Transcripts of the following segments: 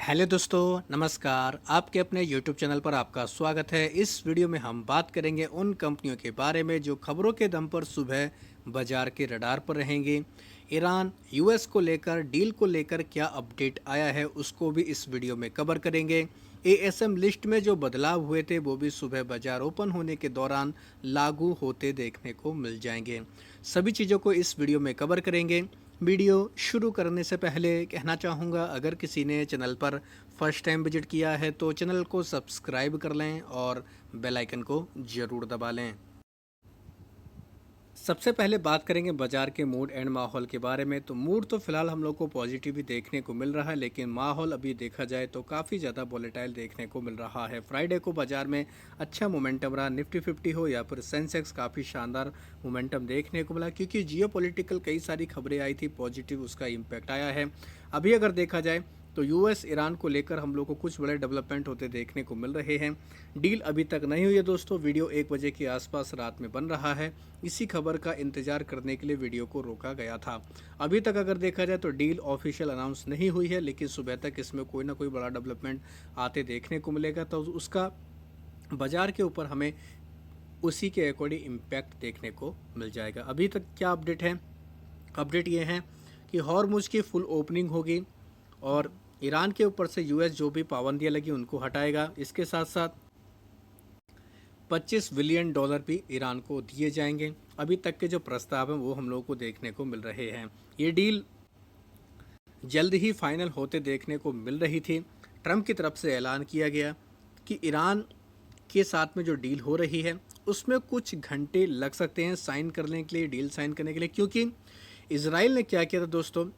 Hello दोस्तों, नमस्कार। आपके अपने यूट्यूब चैनल पर आपका स्वागत है। इस वीडियो में हम बात करेंगे उन कंपनियों के बारे में जो खबरों के दम पर सुबह बाजार के रडार पर रहेंगे। ईरान यूएस को लेकर डील को लेकर क्या अपडेट आया है उसको भी इस वीडियो में कवर करेंगे। एएसएम लिस्ट में जो बदलाव हुए थे वो भी सुबह बाजार ओपन होने के दौरान लागू होते देखने को मिल जाएंगे। सभी चीज़ों को इस वीडियो में कवर करेंगे। वीडियो शुरू करने से पहले कहना चाहूँगा, अगर किसी ने चैनल पर फर्स्ट टाइम विजिट किया है तो चैनल को सब्सक्राइब कर लें और बेल आइकन को ज़रूर दबा लें। सबसे पहले बात करेंगे बाजार के मूड एंड माहौल के बारे में। तो मूड तो फिलहाल हम लोग को पॉजिटिव ही देखने को मिल रहा है, लेकिन माहौल अभी देखा जाए तो काफ़ी ज़्यादा वॉलेटाइल देखने को मिल रहा है। फ्राइडे को बाजार में अच्छा मोमेंटम रहा, निफ्टी 50 हो या फिर सेंसेक्स, काफ़ी शानदार मोमेंटम देखने को मिला क्योंकि जियोपॉलिटिकल कई सारी खबरें आई थी, पॉजिटिव उसका इम्पैक्ट आया है। अभी अगर देखा जाए तो यूएस ईरान को लेकर हम लोग को कुछ बड़े डेवलपमेंट होते देखने को मिल रहे हैं। डील अभी तक नहीं हुई है दोस्तों। वीडियो 1 बजे के आसपास रात में बन रहा है। इसी खबर का इंतजार करने के लिए वीडियो को रोका गया था। अभी तक अगर देखा जाए तो डील ऑफिशियल अनाउंस नहीं हुई है, लेकिन सुबह तक इसमें कोई ना कोई बड़ा डेवलपमेंट आते देखने को मिलेगा तो उसका बाजार के ऊपर हमें उसी के अकॉर्डिंग इम्पैक्ट देखने को मिल जाएगा। अभी तक क्या अपडेट है? अपडेट ये है कि हॉर्मुज की फुल ओपनिंग होगी और ईरान के ऊपर से यूएस जो भी पाबंदियां लगी उनको हटाएगा। इसके साथ साथ $25 बिलियन भी ईरान को दिए जाएंगे। अभी तक के जो प्रस्ताव हैं वो हम लोगों को देखने को मिल रहे हैं। ये डील जल्द ही फाइनल होते देखने को मिल रही थी। ट्रंप की तरफ से ऐलान किया गया कि ईरान के साथ में जो डील हो रही है उसमें कुछ घंटे लग सकते हैं साइन करने के लिए, डील साइन करने के लिए, क्योंकि इसराइल ने क्या किया था दोस्तों,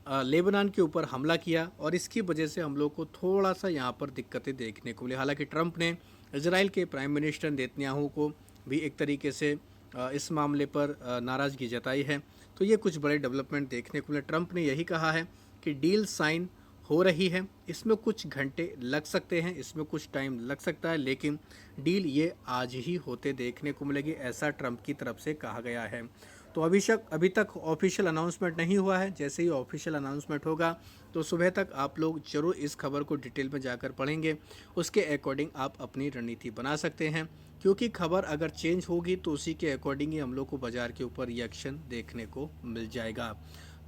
लेबनान के ऊपर हमला किया और इसकी वजह से हम लोग को थोड़ा सा यहाँ पर दिक्कतें देखने को मिली। हालांकि ट्रंप ने इजराइल के प्राइम मिनिस्टर नेतन्याहू को भी एक तरीके से इस मामले पर नाराज़गी जताई है। तो ये कुछ बड़े डेवलपमेंट देखने को मिले। ट्रंप ने यही कहा है कि डील साइन हो रही है, इसमें कुछ घंटे लग सकते हैं, इसमें कुछ टाइम लग सकता है, लेकिन डील ये आज ही होते देखने को मिलेगी, ऐसा ट्रंप की तरफ से कहा गया है। तो अभी तक ऑफिशियल अनाउंसमेंट नहीं हुआ है। जैसे ही ऑफिशियल अनाउंसमेंट होगा तो सुबह तक आप लोग जरूर इस खबर को डिटेल में जाकर पढ़ेंगे। उसके अकॉर्डिंग आप अपनी रणनीति बना सकते हैं, क्योंकि खबर अगर चेंज होगी तो उसी के अकॉर्डिंग ही हम लोग को बाजार के ऊपर रिएक्शन देखने को मिल जाएगा।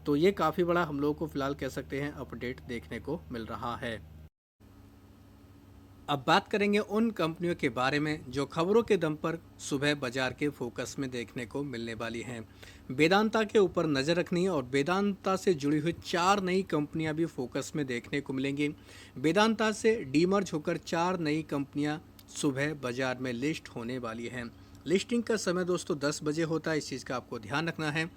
तो ये काफ़ी बड़ा हम लोग को फिलहाल कह सकते हैं अपडेट देखने को मिल रहा है। अब बात करेंगे उन कंपनियों के बारे में जो खबरों के दम पर सुबह बाजार के फोकस में देखने को मिलने वाली हैं। वेदांता के ऊपर नज़र रखनी है और वेदांता से जुड़ी हुई 4 नई कंपनियां भी फोकस में देखने को मिलेंगी। वेदांता से डीमर्ज होकर 4 नई कंपनियां सुबह बाजार में लिस्ट होने वाली हैं। लिस्टिंग का समय दोस्तों 10 बजे होता है, इस चीज़ का आपको ध्यान रखना है।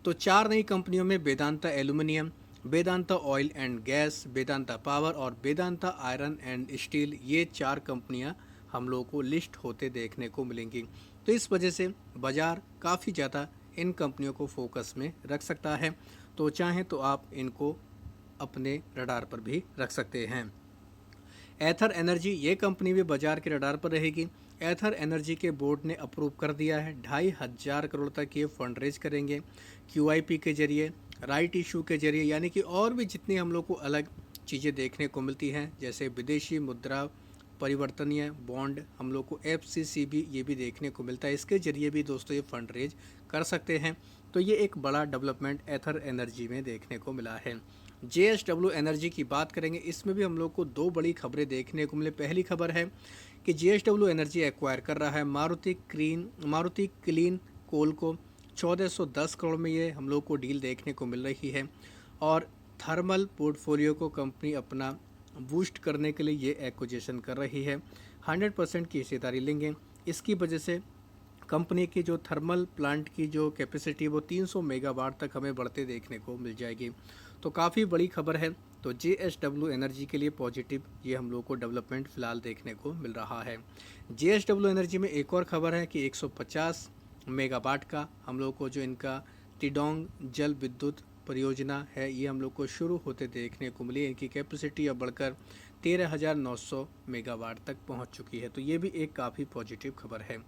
तो 4 नई कंपनियों में Vedanta aluminium, Vedanta oil and gas, Vedanta power और वेदांता आयरन एंड स्टील, ये 4 कंपनियां हम लोगों को लिस्ट होते देखने को मिलेंगी। तो इस वजह से बाज़ार काफ़ी ज़्यादा इन कंपनियों को फोकस में रख सकता है। तो चाहें तो आप इनको अपने रडार पर भी रख सकते हैं। एथर एनर्जी, ये कंपनी भी बाजार के रडार पर रहेगी। एथर एनर्जी के बोर्ड ने अप्रूव कर दिया है, 2,500 करोड़ तक ये फंड रेज करेंगे क्यूआईपी के जरिए, राइट इशू के जरिए, यानी कि और भी जितनी हम लोग को अलग चीज़ें देखने को मिलती हैं, जैसे विदेशी मुद्रा परिवर्तनीय बॉन्ड, हम लोग को एफसीसीबी ये भी देखने को मिलता है। इसके जरिए भी दोस्तों ये फंड रेज कर सकते हैं। तो ये एक बड़ा डेवलपमेंट एथर एनर्जी में देखने को मिला है। जेएसडब्ल्यू एनर्जी की बात करेंगे, इसमें भी हम लोग को 2 बड़ी खबरें देखने को मिले। पहली खबर है कि जेएसडब्ल्यू एनर्जी एक्वायर कर रहा है मारुति क्लीन कोल को 1410 करोड़ में। ये हम लोग को डील देखने को मिल रही है और थर्मल पोर्टफोलियो को कंपनी अपना बूस्ट करने के लिए ये एक्विजिशन कर रही है। 100% की हिस्सेदारी लेंगे। इसकी वजह से कंपनी की जो थर्मल प्लांट की जो कैपेसिटी वो 300 मेगावाट तक हमें बढ़ते देखने को मिल जाएगी। तो काफ़ी बड़ी खबर है। तो जेएसडब्ल्यू एनर्जी के लिए पॉजिटिव ये हम लोग को डेवलपमेंट फिलहाल देखने को मिल रहा है। जेएसडब्ल्यू एनर्जी में एक और खबर है कि 150 मेगावाट का हम लोग को जो इनका टिडोंग जल विद्युत परियोजना है ये हम लोग को शुरू होते देखने को मिली। इनकी कैपेसिटी अब बढ़कर 13,900 मेगावाट तक पहुंच चुकी है। तो ये भी एक काफ़ी पॉजिटिव खबर है।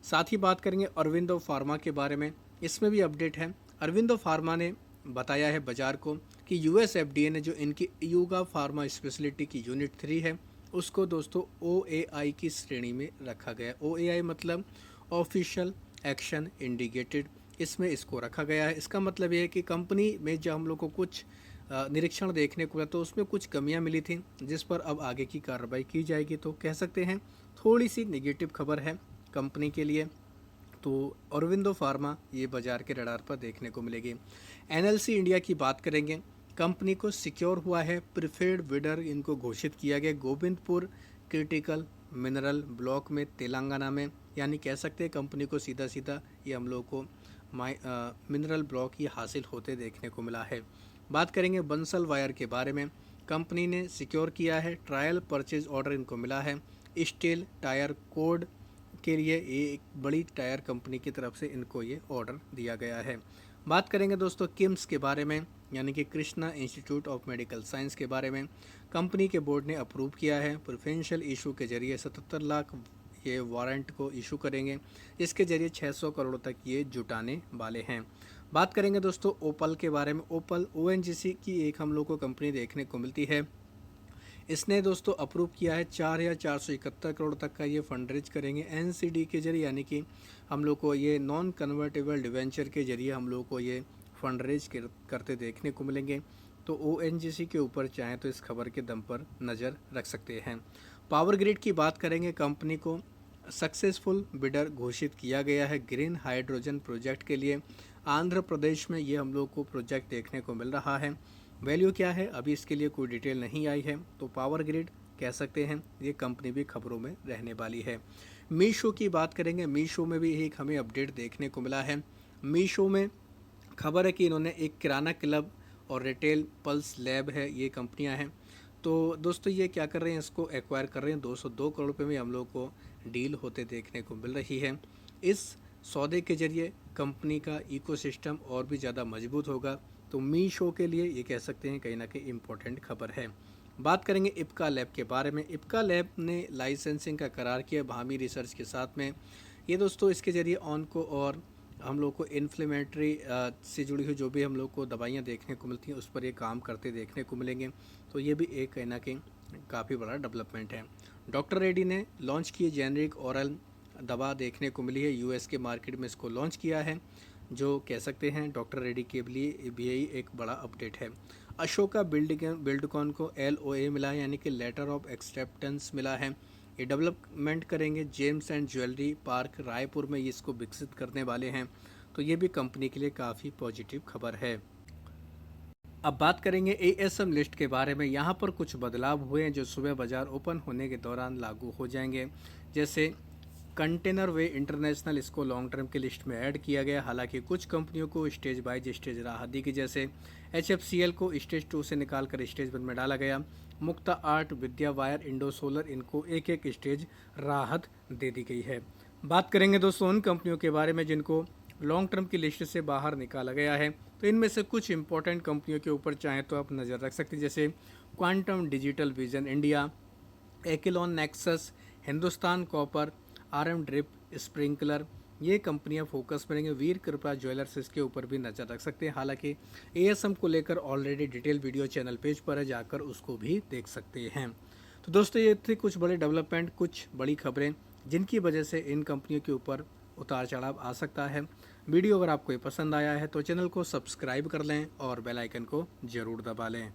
साथ ही बात करेंगे अरविंदो फार्मा के बारे में, इसमें भी अपडेट है। अरविंदो फार्मा ने बताया है बाज़ार को कि यूएस एफडीए ने जो इनकी यूगा फार्मा स्पेशलिटी की यूनिट 3 है उसको दोस्तों ओएआई की श्रेणी में रखा गया है। ओएआई मतलब ऑफिशियल एक्शन इंडिकेटेड, इसमें इसको रखा गया है। इसका मतलब ये है कि कंपनी में जब हम लोग को कुछ निरीक्षण देखने को मिला तो उसमें कुछ कमियां मिली थी जिस पर अब आगे की कार्रवाई की जाएगी। तो कह सकते हैं थोड़ी सी नेगेटिव खबर है कंपनी के लिए। तो औरबिंदो फार्मा ये बाज़ार के रडार पर देखने को मिलेगी। एनएलसी इंडिया की बात करेंगे, कंपनी को सिक्योर हुआ है प्रिफर्ड बिडर, इनको घोषित किया गया गोविंदपुर क्रिटिकल मिनरल ब्लॉक में तेलंगाना में, यानी कह सकते हैं कंपनी को सीधा सीधा ये हम लोग को मिनरल ब्लॉक ये हासिल होते देखने को मिला है। बात करेंगे बंसल वायर के बारे में, कंपनी ने सिक्योर किया है ट्रायल परचेज ऑर्डर इनको मिला है स्टील टायर कोड के लिए। ये एक बड़ी टायर कंपनी की तरफ से इनको ये ऑर्डर दिया गया है। बात करेंगे दोस्तों किम्स के बारे में, यानी कि Krishna institute of medical science के बारे में, कंपनी के बोर्ड ने अप्रूव किया है प्रेफरेंशियल इशू के जरिए 77 लाख ये वारंट को इशू करेंगे, इसके जरिए 600 करोड़ तक ये जुटाने वाले हैं। बात करेंगे दोस्तों ओपल के बारे में, ओपल ओएनजीसी की एक हम लोग को कंपनी देखने को मिलती है। इसने दोस्तों अप्रूव किया है 4,471 करोड़ तक का ये फंड रेज करेंगे एनसीडी के जरिए, यानी कि हम लोग को ये नॉन कन्वर्टेबल डिवेंचर के जरिए हम लोग को ये फंड रेज करते देखने को मिलेंगे। तो ओएनजीसी के ऊपर चाहें तो इस खबर के दम पर नज़र रख सकते हैं। पावर ग्रिड की बात करेंगे, कंपनी को सक्सेसफुल बिडर घोषित किया गया है ग्रीन हाइड्रोजन प्रोजेक्ट के लिए। आंध्र प्रदेश में ये हम लोग को प्रोजेक्ट देखने को मिल रहा है। वैल्यू क्या है अभी इसके लिए कोई डिटेल नहीं आई है। तो पावर ग्रिड कह सकते हैं ये कंपनी भी खबरों में रहने वाली है। मीशो की बात करेंगे, मीशो में भी एक हमें अपडेट देखने को मिला है। मीशो में खबर है कि इन्होंने एक किराना क्लब और रिटेल पल्स लैब है, ये कंपनियां हैं। तो दोस्तों ये क्या कर रहे हैं, इसको एक्वायर कर रहे हैं 202 करोड़ रुपये में हम लोग को डील होते देखने को मिल रही है। इस सौदे के जरिए कंपनी का इकोसिस्टम और भी ज़्यादा मजबूत होगा। तो मीशो के लिए ये कह सकते हैं कहीं ना कहीं इम्पोर्टेंट खबर है। बात करेंगे इप्का लैब के बारे में, इप्का लैब ने लाइसेंसिंग का करार किया भामी रिसर्च के साथ में। ये दोस्तों इसके ज़रिए ऑनको और हम लोग को इन्फ्लेमेटरी से जुड़ी हुई जो भी हम लोग को दवाइयाँ देखने को मिलती हैं उस पर ये काम करते देखने को मिलेंगे। तो ये भी एक कहीं ना कहीं काफ़ी बड़ा डेवलपमेंट है। डॉक्टर रेड्डी ने लॉन्च की जेनरिक ओरल दवा देखने को मिली है, यूएस के मार्केट में इसको लॉन्च किया है, जो कह सकते हैं डॉक्टर रेड्डी के लिए भी एक बड़ा अपडेट है। अशोका बिल्डकॉन को LOA मिला है, यानी कि लेटर ऑफ एक्सेप्टेंस मिला है। ये डेवलपमेंट करेंगे James and jewellery park Raipur में, ये इसको विकसित करने वाले हैं। तो ये भी कंपनी के लिए काफ़ी पॉजिटिव खबर है। अब बात करेंगे ASM लिस्ट के बारे में। यहाँ पर कुछ बदलाव हुए हैं जो सुबह बाज़ार ओपन होने के दौरान लागू हो जाएंगे। जैसे कंटेनर वे इंटरनेशनल, इसको लॉन्ग टर्म की लिस्ट में ऐड किया गया। हालांकि कुछ कंपनियों को स्टेज बाय स्टेज राहत दी गई, जैसे HFCL को स्टेज 2 से निकाल कर स्टेज 1 में डाला गया। मुक्ता आर्ट, विद्या वायर, इंडो सोलर, इनको एक एक स्टेज राहत दे दी गई है। बात करेंगे दोस्तों उन कंपनियों के बारे में जिनको लॉन्ग टर्म की लिस्ट से बाहर निकाला गया है। तो इनमें से कुछ इंपॉर्टेंट कंपनियों के ऊपर चाहें तो आप नज़र रख सकते हैं, जैसे क्वांटम डिजिटल विजन इंडिया, एक्लॉन Nexus, Hindustan copper, RM drip sprinkler, ये कंपनियां फोकस करेंगे। वीर कृपा ज्वेलर्स, इसके ऊपर भी नज़र रख सकते हैं। हालांकि ASM को लेकर already detail video channel page पर है, जाकर उसको भी देख सकते हैं। तो दोस्तों ये थी कुछ बड़े डेवलपमेंट, कुछ बड़ी खबरें जिनकी वजह से इन कंपनियों के ऊपर उतार चढ़ाव आ सकता है। वीडियो अगर आपको ये पसंद आया है तो चैनल को सब्सक्राइब कर लें और बेल आइकन को ज़रूर दबा लें।